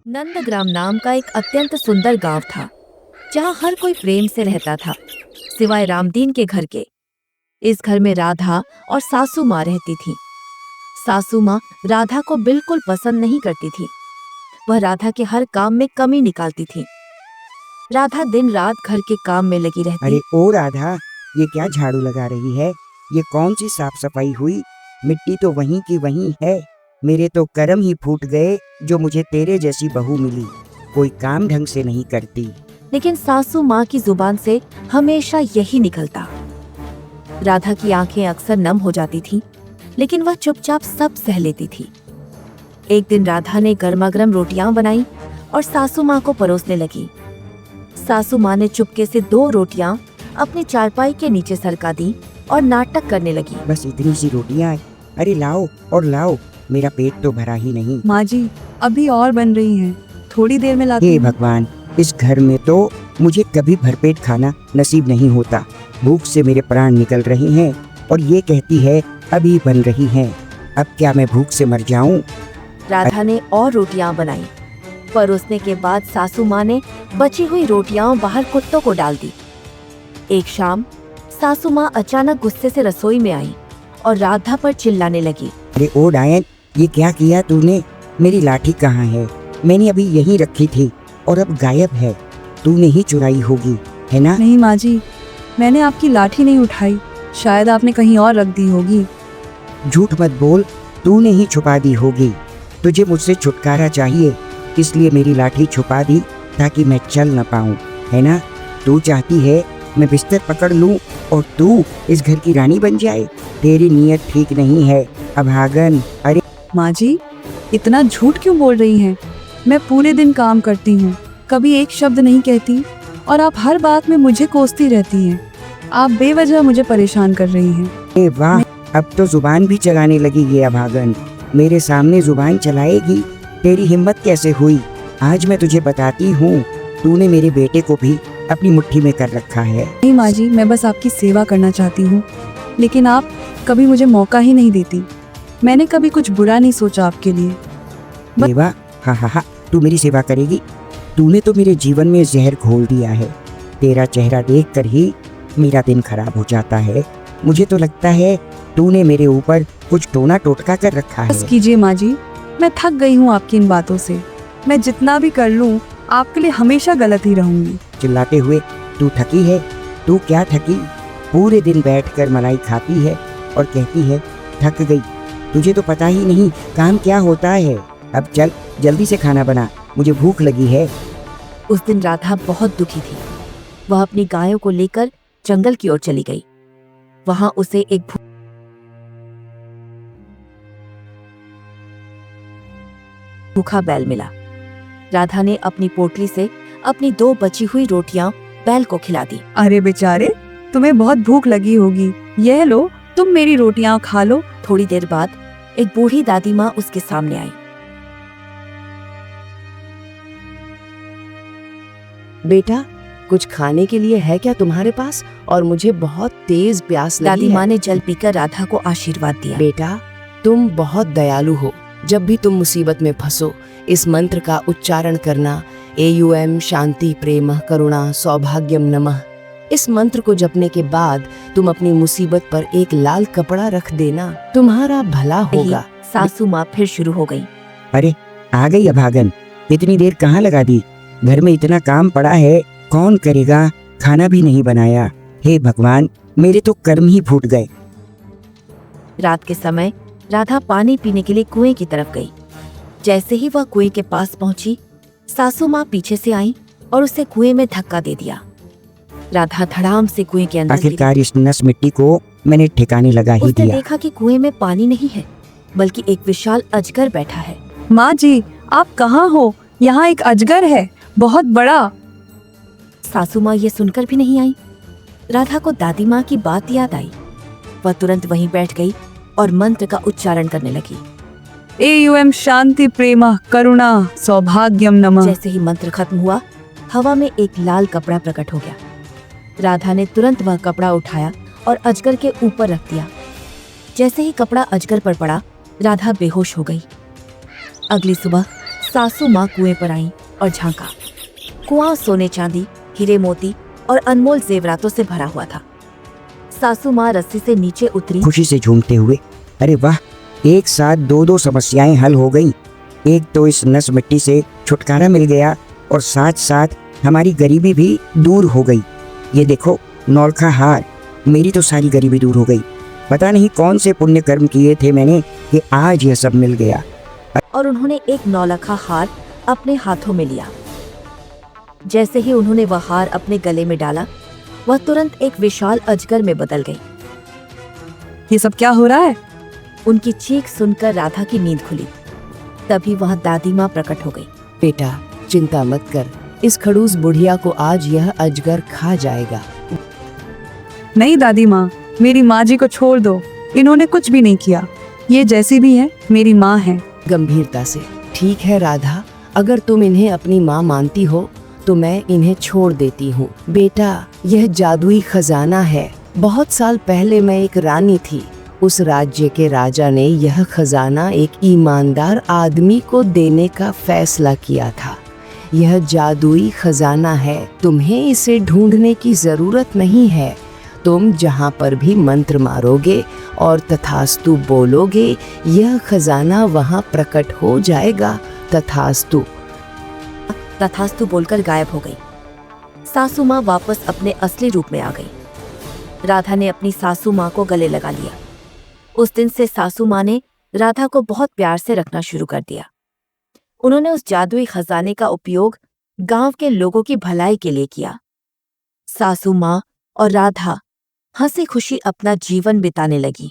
नंदग्राम नाम का एक अत्यंत सुंदर गांव था, जहां हर कोई प्रेम से रहता था, सिवाय रामदीन के घर के। इस घर में राधा और सासू माँ रहती थी। सासू माँ राधा को बिल्कुल पसंद नहीं करती थी। वह राधा के हर काम में कमी निकालती थी। राधा दिन रात घर के काम में लगी रहती। अरे ओ राधा, ये क्या झाड़ू लगा रही है? ये कौन सी साफ सफाई हुई? मिट्टी तो वहीं की वहीं है। मेरे तो कर्म ही फूट गए जो मुझे तेरे जैसी बहू मिली। कोई काम ढंग से नहीं करती। लेकिन सासू माँ की जुबान से हमेशा यही निकलता। राधा की आंखें अक्सर नम हो जाती थीं, लेकिन वह चुपचाप सब सह लेती थी। एक दिन राधा ने गर्मागर्म रोटियां बनाई और सासू माँ को परोसने लगी। सासू माँ ने चुपके से 2 रोटियां अपनी चारपाई के नीचे सरका दी और नाटक करने लगी। बस इतनी सी रोटियां? अरे लाओ और लाओ, मेरा पेट तो भरा ही नहीं। माँ जी, अभी और बन रही हैं, थोड़ी देर में लाती हे हूँ। भगवान, इस घर में तो मुझे कभी भरपेट खाना नसीब नहीं होता। भूख से मेरे प्राण निकल रहे हैं और ये कहती है अभी बन रही हैं। अब क्या मैं भूख से मर जाऊं? राधा ने और रोटियां बनाई। परोसने के बाद सासू माँ ने बची हुई रोटियां बाहर कुत्तों को डाल दी। एक शाम सासू माँ अचानक गुस्से से रसोई में आई और राधा पर चिल्लाने लगी। अरे ओ डायन, ये क्या किया तूने? मेरी लाठी कहाँ है? मैंने अभी यहीं रखी थी और अब गायब है। तूने ही चुराई होगी, है ना? नहीं माँ जी, मैंने आपकी लाठी नहीं उठाई, शायद आपने कहीं और रख दी होगी। झूठ मत बोल, तूने ही छुपा दी होगी। तुझे मुझसे छुटकारा चाहिए, इसलिए मेरी लाठी छुपा दी ताकि मैं चल न पाऊं, है ना? तू चाहती है मैं बिस्तर पकड़ लूं और तू इस घर की रानी बन जाए? तेरी नीयत ठीक नहीं है अभागन। अरे माँ जी, इतना झूठ क्यों बोल रही हैं? मैं पूरे दिन काम करती हूँ, कभी एक शब्द नहीं कहती और आप हर बात में मुझे कोसती रहती हैं। आप बेवजह मुझे परेशान कर रही हैं। ए वाह, अब तो जुबान भी चलाने लगी ये अभागन। मेरे सामने जुबान चलाएगी? तेरी हिम्मत कैसे हुई? आज मैं तुझे बताती हूँ। तूने मेरे बेटे को भी अपनी मुट्ठी में कर रखा है। नहीं माँ जी, मैं बस आपकी सेवा करना चाहती हूँ, लेकिन आप कभी मुझे मौका ही नहीं देती। मैंने कभी कुछ बुरा नहीं सोचा आपके लिए। देवा, हा, तू मेरी सेवा करेगी? तूने तो मेरे जीवन में जहर घोल दिया है। तेरा चेहरा देखकर ही मेरा दिन खराब हो जाता है। मुझे तो लगता है तूने मेरे ऊपर कुछ टोना टोटका कर रखा बस है। कीजिए माँ जी, मैं थक गई हूँ आपकी इन बातों से। मैं जितना भी कर लूँ आपके लिए हमेशा गलत ही रहूंगी। चिल्लाते हुए, तू थकी है? तू क्या थकी? पूरे दिन बैठकर मलाई खाती है और कहती है थक गई। तुझे तो पता ही नहीं काम क्या होता है। अब चल जल्दी से खाना बना, मुझे भूख लगी है। उस दिन राधा बहुत दुखी थी। वह अपनी गायों को लेकर जंगल की ओर चली गई। वहां उसे एक भूखा बैल मिला। राधा ने अपनी पोटली से अपनी 2 बची हुई रोटियां बैल को खिला दी। अरे बेचारे, तुम्हें बहुत भूख लगी होगी, यह लो, तुम मेरी रोटियां खा लो। थोड़ी देर बाद एक बूढ़ी दादी माँ उसके सामने आई। बेटा, कुछ खाने के लिए है क्या तुम्हारे पास? और मुझे बहुत तेज प्यास लगी दादी है। माँ ने जल पीकर राधा को आशीर्वाद दिया। बेटा, तुम बहुत दयालु हो। जब भी तुम मुसीबत में फंसो, इस मंत्र का उच्चारण करना, AUM शांति प्रेम करुणा सौभाग्यम नमः। इस मंत्र को जपने के बाद तुम अपनी मुसीबत पर एक लाल कपड़ा रख देना, तुम्हारा भला होगा। सासू माँ फिर शुरू हो गई। अरे आ गई अभागन, इतनी देर कहाँ लगा दी? घर में इतना काम पड़ा है, कौन करेगा? खाना भी नहीं बनाया। हे भगवान, मेरे तो कर्म ही फूट गए। रात के समय राधा पानी पीने के लिए कुएं की तरफ गई। जैसे ही वह कुएं के पास पहुंची, सासू माँ पीछे से आई और उसे कुएं में धक्का दे दिया। राधा धड़ाम से कुएं के अंदर गिरी। आखिरकार इस नस मिट्टी को मैंने ठिकाने लगा ही उसने दिया। देखा कि कुएं में पानी नहीं है, बल्कि एक विशाल अजगर बैठा है। माँ जी, आप कहाँ हो? यहाँ एक अजगर है, बहुत बड़ा। सासू माँ ये सुनकर भी नहीं आई। राधा को दादी माँ की बात याद आई। वह तुरंत वहीं बैठ गई और मंत्र का उच्चारण करने लगी। AUM शांति प्रेम करुणा सौभाग्यम नमः। जैसे ही मंत्र खत्म हुआ, हवा में एक लाल कपड़ा प्रकट हो गया। राधा ने तुरंत वह कपड़ा उठाया और अजगर के ऊपर रख दिया। जैसे ही कपड़ा अजगर पर पड़ा, राधा बेहोश हो गई। अगली सुबह सासू माँ कुएं पर आई और झांका। कुआं सोने चांदी, हीरे मोती और अनमोल जेवरातों से भरा हुआ था। सासू माँ रस्सी से नीचे उतरी। खुशी से झूमते हुए, अरे वाह, एक साथ दो दो समस्याएं हल हो गई। एक तो इस नस मिट्टी से छुटकारा मिल गया और साथ साथ हमारी गरीबी भी दूर हो गई। ये देखो नौलखा हार, मेरी तो सारी गरीबी दूर हो गई। पता नहीं कौन से पुण्य कर्म किए थे मैंने कि आज यह सब मिल गया। और उन्होंने एक नौलखा हार अपने हाथों में लिया। जैसे ही उन्होंने वह हार अपने गले में डाला, वह तुरंत एक विशाल अजगर में बदल गई। ये सब क्या हो रहा है? उनकी चीख सुनकर राधा की नींद खुली। तभी वह दादी माँ प्रकट हो गई। बेटा चिंता मत कर, इस खड़ूस बुढ़िया को आज यह अजगर खा जाएगा। नहीं दादी माँ, मेरी माँ जी को छोड़ दो, इन्होंने कुछ भी नहीं किया। ये जैसी भी है मेरी माँ है। गंभीरता से, ठीक है राधा, अगर तुम इन्हें अपनी माँ मानती हो तो मैं इन्हें छोड़ देती हूँ। बेटा यह जादुई खजाना है। बहुत साल पहले मैं एक रानी थी। उस राज्य के राजा ने यह खजाना एक ईमानदार आदमी को देने का फैसला किया था। यह जादुई खजाना है, तुम्हें इसे ढूंढने की जरूरत नहीं है। तुम जहाँ पर भी मंत्र मारोगे और तथास्तु बोलोगे, यह खजाना वहाँ प्रकट हो जाएगा। तथास्तु। तथास्तु बोलकर गायब हो गई। सासू माँ वापस अपने असली रूप में आ गई। राधा ने अपनी सासू माँ को गले लगा लिया। उस दिन से सासू माँ ने राधा को बहुत प्यार से रखना शुरू कर दिया। उन्होंने उस जादुई खजाने का उपयोग गांव के लोगों की भलाई के लिए किया। सासू माँ और राधा हंसी खुशी अपना जीवन बिताने लगी।